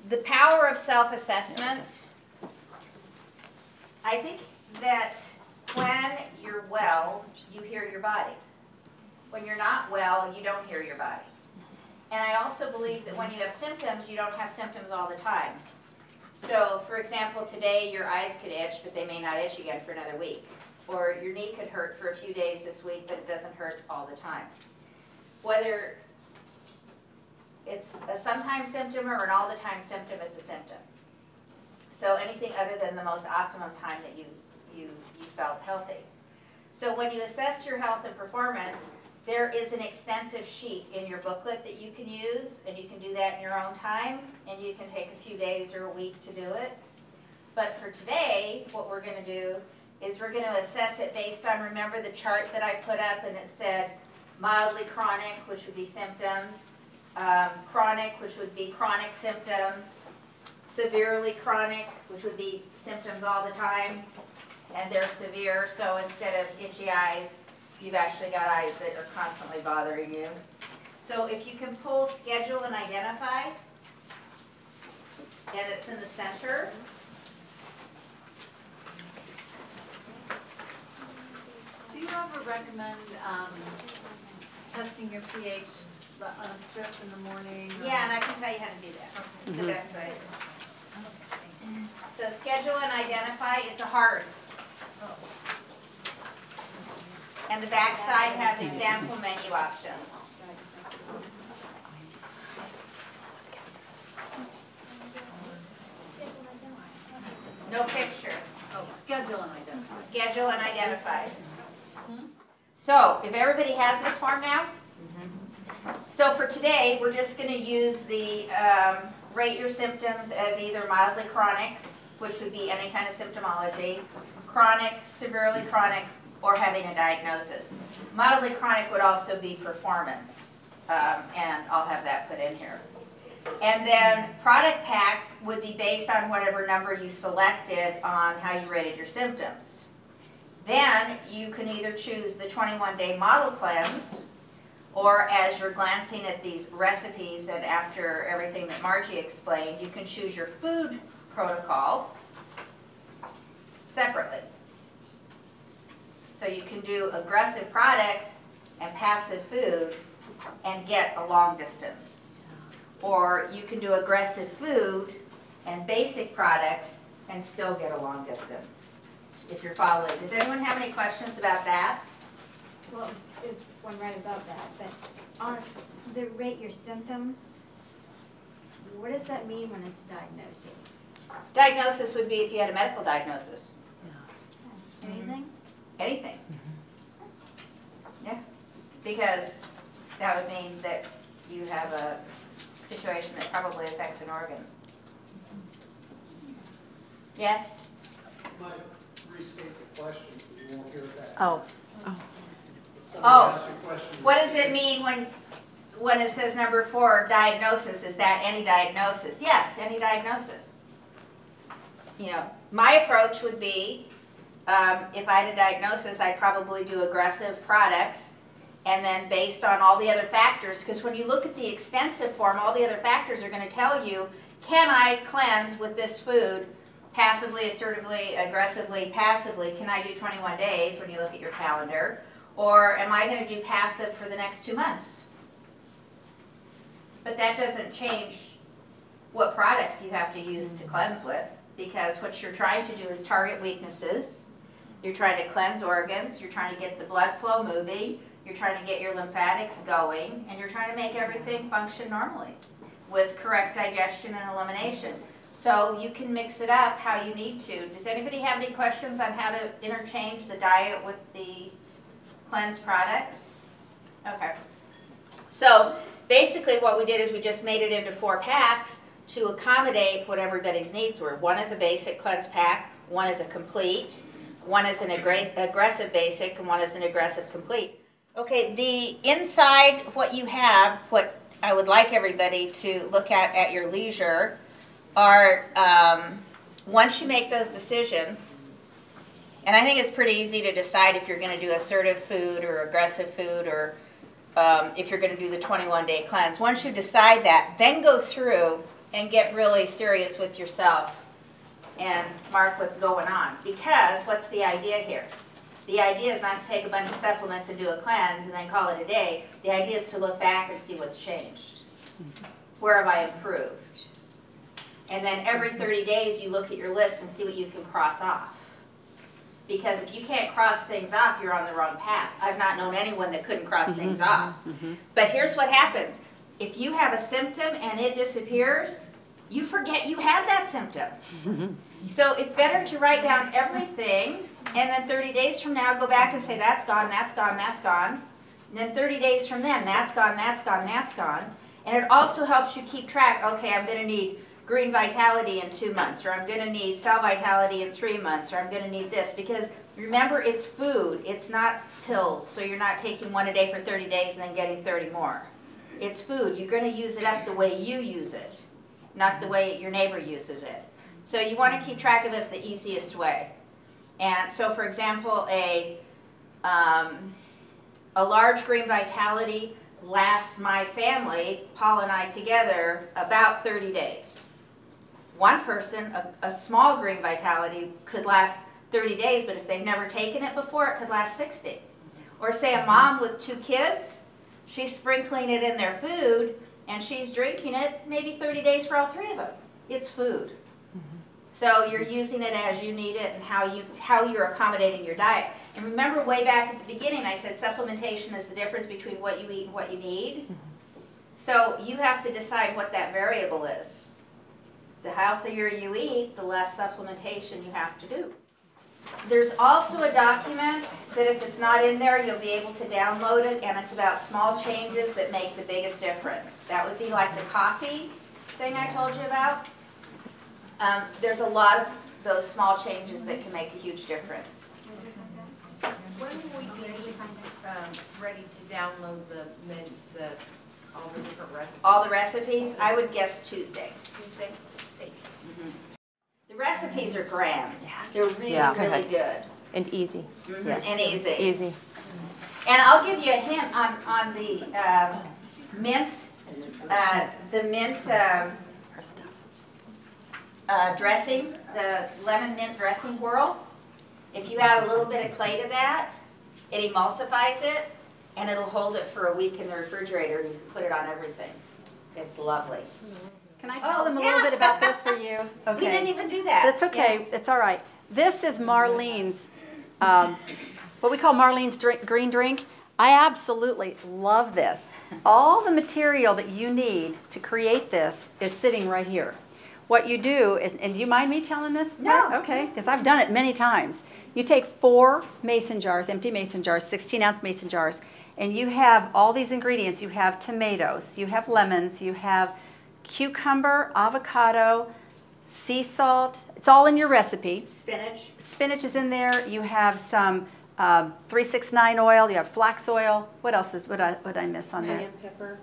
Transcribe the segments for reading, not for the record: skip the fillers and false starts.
the power of self-assessment, I think that when you're well, you hear your body. When you're not well, you don't hear your body. And I also believe that when you have symptoms, you don't have symptoms all the time. So, for example, today your eyes could itch, but they may not itch again for another week. Or your knee could hurt for a few days this week, but it doesn't hurt all the time. Whether it's a sometimes symptom or an all-the-time symptom, it's a symptom. So anything other than the most optimum time that you felt healthy. So when you assess your health and performance, there is an extensive sheet in your booklet that you can use, and you can do that in your own time, and you can take a few days or a week to do it. But for today, what we're going to do is we're going to assess it based on, remember the chart that I put up, and it said mildly chronic, which would be symptoms, chronic, which would be chronic symptoms, severely chronic, which would be symptoms all the time, and they're severe, so instead of itchy eyes, you've actually got eyes that are constantly bothering you. So if you can pull schedule and identify, and it's in the center. Do you ever recommend testing your pH on a strip in the morning? Yeah, and I can tell you how to do that. The best way. So schedule and identify, it's a hard. And the back side has example menu options. No picture. Oh, schedule and identify. Schedule and identify. So, if everybody has this form now? So for today, we're just going to use the rate your symptoms as either mildly chronic, which would be any kind of symptomology, chronic, severely chronic, or having a diagnosis. Mildly chronic would also be performance, and I'll have that put in here. And then product pack would be based on whatever number you selected on how you rated your symptoms. Then you can either choose the 21-day model cleanse, or as you're glancing at these recipes and after everything that Margie explained, you can choose your food protocol separately. So you can do aggressive products and passive food and get a long distance. Or you can do aggressive food and basic products and still get a long distance, if you're following. Does anyone have any questions about that? Well, it's one right above that, but on the rate your symptoms, what does that mean when it's diagnosis? Diagnosis would be if you had a medical diagnosis. Anything? Anything. Yeah. Because that would mean that you have a situation that probably affects an organ. Yes? Might restate the question, you won't hear that. Oh. Somebody asked a question. What does it mean when it says number 4, diagnosis? Is that any diagnosis? Yes, any diagnosis. You know, my approach would be, if I had a diagnosis, I'd probably do aggressive products, and then based on all the other factors, because when you look at the extensive form, all the other factors are going to tell you, can I cleanse with this food passively, assertively, aggressively, passively? Can I do 21 days when you look at your calendar? Or am I going to do passive for the next 2 months? But that doesn't change what products you have to use to cleanse with, because what you're trying to do is target weaknesses. You're trying to cleanse organs. You're trying to get the blood flow moving. You're trying to get your lymphatics going. And you're trying to make everything function normally with correct digestion and elimination. So you can mix it up how you need to. Does anybody have any questions on how to interchange the diet with the cleanse products? Okay. So basically what we did is we just made it into 4 packs to accommodate what everybody's needs were. One is a basic cleanse pack, one is a complete, one is an aggressive basic, and one is an aggressive complete. Okay, the inside, what you have, what I would like everybody to look at your leisure, are once you make those decisions, and I think it's pretty easy to decide if you're going to do assertive food or aggressive food, or if you're going to do the 21-day cleanse. Once you decide that, then go through and get really serious with yourself and mark what's going on. Because what's the idea here? The idea is not to take a bunch of supplements and do a cleanse and then call it a day. The idea is to look back and see what's changed. Where have I improved? And then every 30 days you look at your list and see what you can cross off. Because if you can't cross things off, you're on the wrong path. I've not known anyone that couldn't cross things off. But here's what happens. If you have a symptom and it disappears, you forget you had that symptom. So it's better to write down everything, and then 30 days from now go back and say, that's gone, that's gone, that's gone. And then 30 days from then, that's gone, that's gone, that's gone. And it also helps you keep track, okay, I'm going to need green vitality in 2 months, or I'm going to need cell vitality in 3 months, or I'm going to need this. Because remember, it's food, it's not pills, so you're not taking one a day for 30 days and then getting 30 more. It's food. You're going to use it up the way you use it, not the way your neighbor uses it. So you want to keep track of it the easiest way. And so, for example, a large green vitality lasts my family, Paul and I together, about 30 days. One person, a small green vitality, could last 30 days, but if they've never taken it before, it could last 60. Or say a mom with 2 kids, she's sprinkling it in their food, and she's drinking it maybe 30 days for all 3 of them. It's food. So you're using it as you need it and how you're accommodating your diet. And remember way back at the beginning I said supplementation is the difference between what you eat and what you need. So you have to decide what that variable is. The healthier you eat, the less supplementation you have to do. There's also a document that if it's not in there, you'll be able to download it, and it's about small changes that make the biggest difference. That would be like the coffee thing I told you about. There's a lot of those small changes that can make a huge difference. When will we be ready to download all the different recipes? All the recipes, I would guess Tuesday. Tuesday? Thanks. The recipes are grand. They're really, really good. And easy. Yes. And easy. Easy. And I'll give you a hint on the mint, dressing, the lemon mint dressing whirl. If you add a little bit of clay to that, it emulsifies it, and it'll hold it for a week in the refrigerator, and you can put it on everything. It's lovely. Can I tell them a little bit about this for you? We didn't even do that. That's okay. It's all right. This is Marlene's, what we call Marlene's green drink. I absolutely love this. All the material that you need to create this is sitting right here. What you do is, and do you mind me telling this? No. Okay, because I've done it many times. You take 4 mason jars, empty mason jars, 16-ounce mason jars, and you have all these ingredients. You have tomatoes, you have lemons, you have cucumber, avocado, sea salt. It's all in your recipe. Spinach. Spinach is in there. You have some 369 oil. You have flax oil. What else is what I miss on there? Cayenne pepper.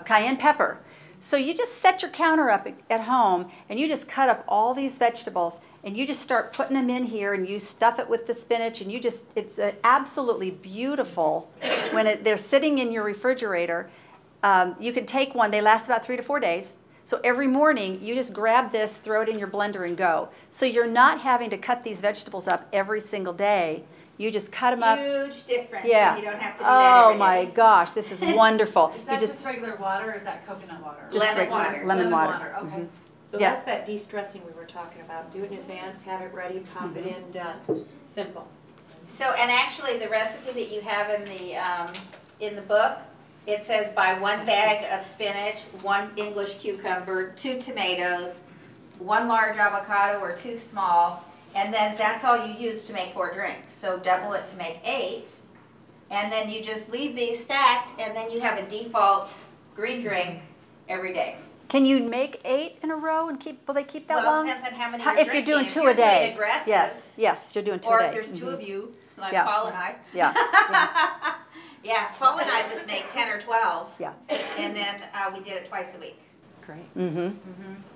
Cayenne pepper. So you just set your counter up at home, and you just cut up all these vegetables, and you just start putting them in here, and you stuff it with the spinach, and it's absolutely beautiful when they're sitting in your refrigerator. You can take one. They last about 3 to 4 days. So every morning, you just grab this, throw it in your blender, and go. So you're not having to cut these vegetables up every single day. You just cut them up. Huge difference. Yeah. You don't have to do that every Oh my day. gosh, this is wonderful. Is that just regular water or is that coconut water? Just Lemon regular water. Lemon water. Okay. So Yeah. that's that de-stressing we were talking about. Do it in advance, have it ready, pop it in, done. Simple. So, and actually, the recipe that you have in the book, it says buy 1 bag of spinach, 1 English cucumber, 2 tomatoes, 1 large avocado or 2 small, and then that's all you use to make 4 drinks. So double it to make 8, and then you just leave these stacked, and then you have a default green drink every day. Can you make 8 in a row and will they keep that Well, long? it depends on how many How- you're if you're drinking. doing If 2 you're a day. doing aggressive, Yes, you're doing 2 or a day. if there's 2 of you, like Yeah. Paul and I. Yeah. Yeah, Paul and I would make 10 or 12. Yeah. And then we did it twice a week. Great. And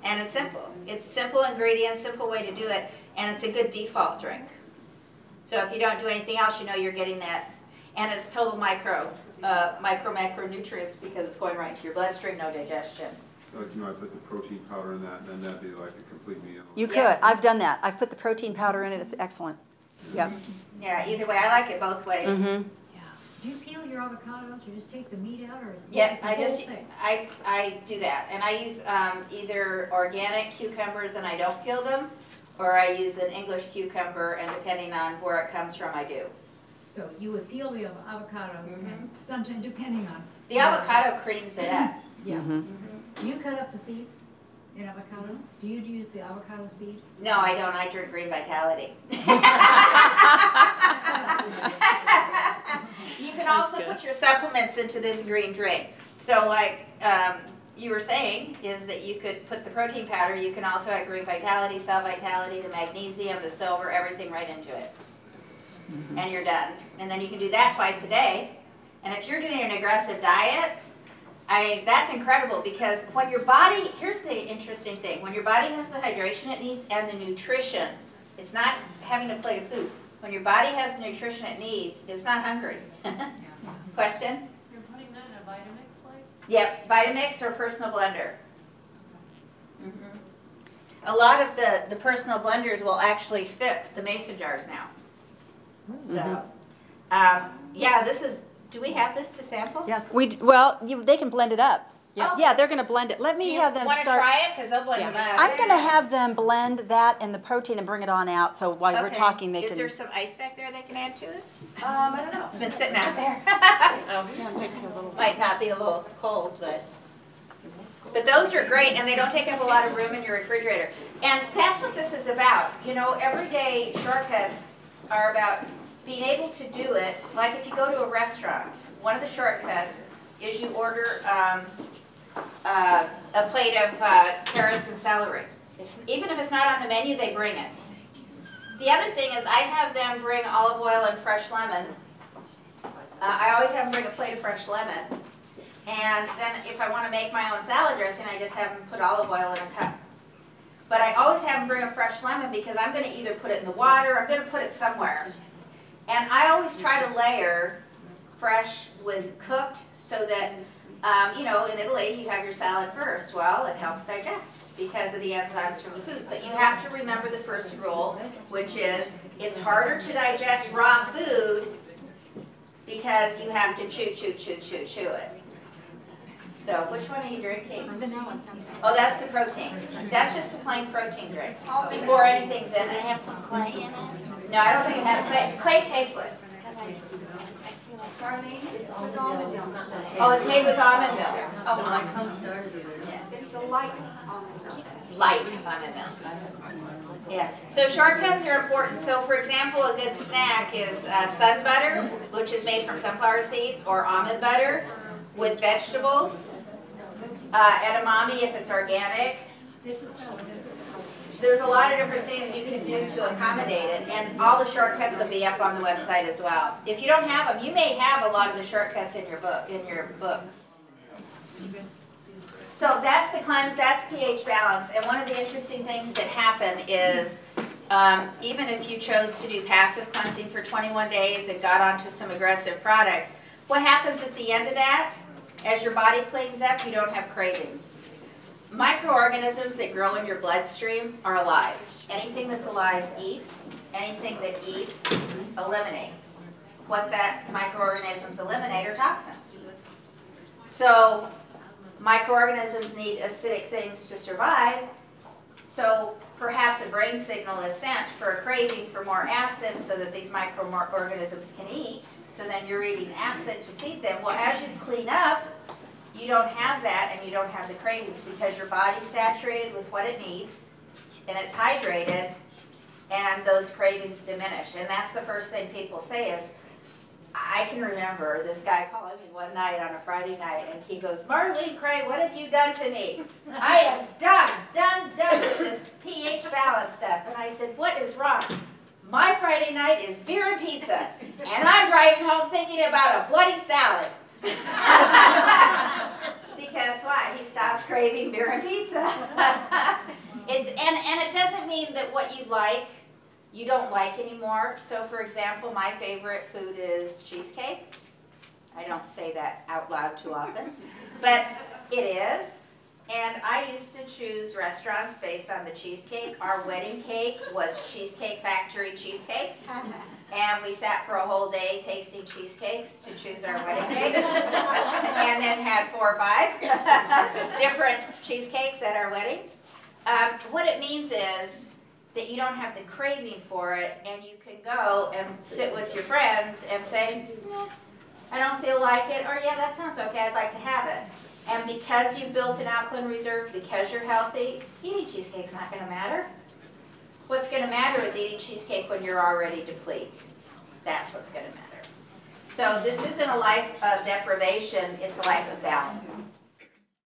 it's simple. It's simple ingredients, simple way to do it, and it's a good default drink. So if you don't do anything else, you know you're getting that. And it's total macronutrients because it's going right into your bloodstream, no digestion. like, I put the protein powder in that, and then that'd be like a complete meal. You could, Yeah. I've done that. I've put the protein powder in it, it's excellent. Yep. Yeah, either way, I like it both ways. Mm-hmm. Do you peel your avocados, or just take the meat out, or is it Yeah, the I whole just, thing? I do that, and I use either organic cucumbers and I don't peel them, or I use an English cucumber, and depending on where it comes from, I do. So you would peel the avocados, and sometimes depending on. The avocado creams it up. Yeah. Mm-hmm. Do you cut up the seeds in avocados? Do you use the avocado seed? No, I don't, I drink Green Vitality. You can also put your supplements into this green drink. So like you were saying, is that you could put the protein powder, you can also add Green Vitality, Cell Vitality, the magnesium, the silver, everything right into it. And you're done. And then you can do that twice a day. And if you're doing an aggressive diet, that's incredible, because when your body, here's the interesting thing, when your body has the hydration it needs and the nutrition, it's not having a plate of food. When your body has the nutrition it needs, it's not hungry. Question? You're putting that in a Vitamix like? Yep, Vitamix or Personal Blender. A lot of the personal blenders will actually fit the mason jars now. So, yeah, this is, do we have this to sample? Yes. They can blend it up. Yeah. Yeah, they're gonna blend it. Let Do me you have them want to start. try it? Because they'll blend them up. I'm gonna have them blend that and the protein and bring it on out, so while we're Okay. talking, they Is can. there some ice back there they can add to it? I don't know. It's been sitting out there. Might not be a little cold, but those are great, and they don't take up a lot of room in your refrigerator. And that's what this is about. You know, everyday shortcuts are about being able to do it. Like if you go to a restaurant, one of the shortcuts is you order a plate of carrots and celery. Even if it's not on the menu, they bring it. The other thing is I have them bring olive oil and fresh lemon. I always have them bring a plate of fresh lemon. And then if I want to make my own salad dressing, I just have them put olive oil in a cup. But I always have them bring a fresh lemon because I'm going to either put it in the water, I'm going to put it somewhere. And I always try to layer fresh with cooked so that, you know, in Italy you have your salad first. Well, it helps digest because of the enzymes from the food. But you have to remember the first rule, which is it's harder to digest raw food because you have to chew it. So which one are you drinking? Vanilla something. Oh, that's the protein. That's just the plain protein drink. Before anything's in it. Have some clay in it. No, I don't think it has clay. Clay's tasteless. Darlene, it's with almond milk. Oh, it's made with almond milk. Oh, My tongue started already. It's the light almond milk. light almond milk. Yeah. So shortcuts are important. So for example, a good snack is sun butter, which is made from sunflower seeds, or almond butter with vegetables. Edamame if it's organic. There's a lot of different things you can do to accommodate it, and all the shortcuts will be up on the website as well. If you don't have them, you may have a lot of the shortcuts in your book. So that's the cleanse, that's pH balance, and one of the interesting things that happen is even if you chose to do passive cleansing for 21 days and got onto some aggressive products, what happens at the end of that? As your body cleans up, you don't have cravings. Microorganisms that grow in your bloodstream are alive. Anything that's alive eats. Anything that eats eliminates. What that microorganisms eliminate are toxins. So microorganisms need acidic things to survive. So perhaps a brain signal is sent for a craving for more acid so that these microorganisms can eat. So then you're eating acid to feed them. Well, as you clean up, you don't have that and you don't have the cravings because your body's saturated with what it needs and it's hydrated and those cravings diminish. And that's the first thing people say is, I can remember this guy calling me one night on a Friday night and he goes, Marlene Cray, what have you done to me? I am done with this pH balance stuff. And I said, what is wrong? My Friday night is beer and pizza and I'm driving home thinking about a bloody salad. Because why? He stopped craving beer and pizza. And it doesn't mean that what you like, you don't like anymore. So for example, my favorite food is cheesecake. I don't say that out loud too often, but it is. And I used to choose restaurants based on the cheesecake. Our wedding cake was Cheesecake Factory cheesecakes. And we sat for a whole day tasting cheesecakes to choose our wedding cake. And then had 4 or 5 different cheesecakes at our wedding. What it means is that you don't have the craving for it, and you can go and sit with your friends and say, I don't feel like it, or yeah, that sounds okay, I'd like to have it. And because you've built an alkaline reserve, because you're healthy, eating cheesecake's not gonna matter. What's gonna matter is eating cheesecake when you're already depleted. That's what's gonna matter. So this isn't a life of deprivation, it's a life of balance.